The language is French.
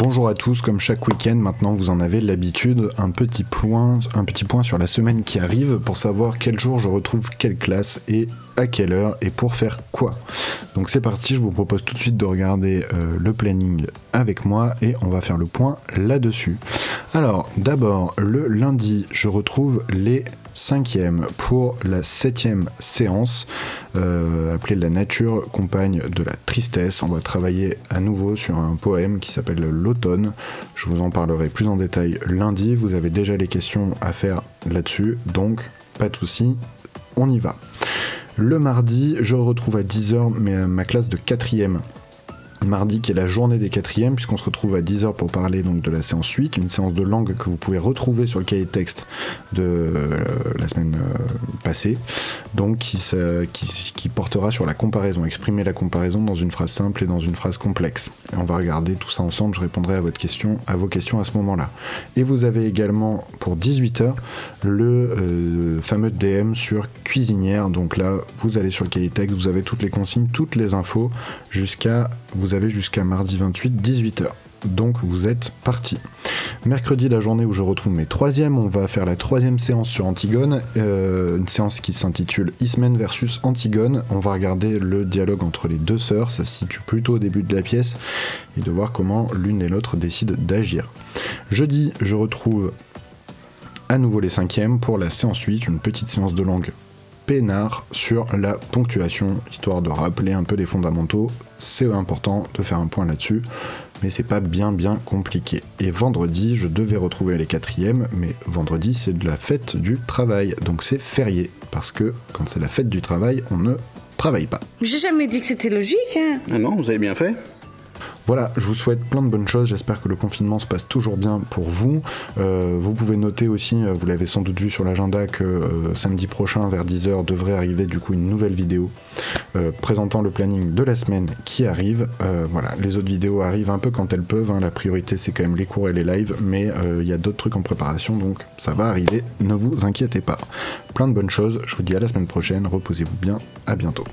Bonjour à tous, comme chaque week-end, maintenant vous en avez l'habitude, un petit point sur la semaine qui arrive pour savoir quel jour je retrouve quelle classe et à quelle heure et pour faire quoi. Donc c'est parti, je vous propose tout de suite de regarder le planning avec moi et on va faire le point là-dessus. Alors d'abord, le lundi, je retrouve les 5e pour la 7e séance appelée La nature compagne de la tristesse. On va travailler à nouveau sur un poème qui s'appelle L'automne. Je vous en parlerai plus en détail lundi. Vous avez déjà les questions à faire là-dessus, donc pas de soucis, on y va. Le mardi, je retrouve à 10h ma classe de 4e. Mardi qui est la journée des 4e, puisqu'on se retrouve à 10h pour parler donc de la séance 8, une séance de langue que vous pouvez retrouver sur le cahier de texte de la semaine passée, donc qui portera sur la comparaison, exprimer la comparaison dans une phrase simple et dans une phrase complexe. Et on va regarder tout ça ensemble, je répondrai à vos questions à ce moment-là. Et vous avez également pour 18h le fameux DM sur cuisinière, donc là vous allez sur le cahier de texte, vous avez toutes les consignes, toutes les infos, vous avez jusqu'à mardi 28, 18h. Donc vous êtes parti. Mercredi, la journée où je retrouve mes 3e, on va faire la 3e séance sur Antigone, une séance qui s'intitule Ismène versus Antigone. On va regarder le dialogue entre les deux sœurs, ça se situe plutôt au début de la pièce, et de voir comment l'une et l'autre décident d'agir. Jeudi, je retrouve à nouveau les 5e pour la séance 8, une petite séance de langue peinard sur la ponctuation, histoire de rappeler un peu les fondamentaux. C'est important de faire un point là-dessus, mais c'est pas bien compliqué. Et vendredi, je devais retrouver les 4e, mais vendredi c'est de la fête du travail, donc c'est férié, parce que quand c'est la fête du travail, on ne travaille pas. J'ai jamais dit que c'était logique, hein. Ah non, vous avez bien fait. Voilà, je vous souhaite plein de bonnes choses, j'espère que le confinement se passe toujours bien pour vous. Vous pouvez noter aussi, vous l'avez sans doute vu sur l'agenda, que samedi prochain vers 10h devrait arriver du coup une nouvelle vidéo présentant le planning de la semaine qui arrive. Voilà, les autres vidéos arrivent un peu quand elles peuvent, hein. La priorité c'est quand même les cours et les lives, mais il y a d'autres trucs en préparation, donc ça va arriver, ne vous inquiétez pas. Plein de bonnes choses, je vous dis à la semaine prochaine, reposez-vous bien, à bientôt.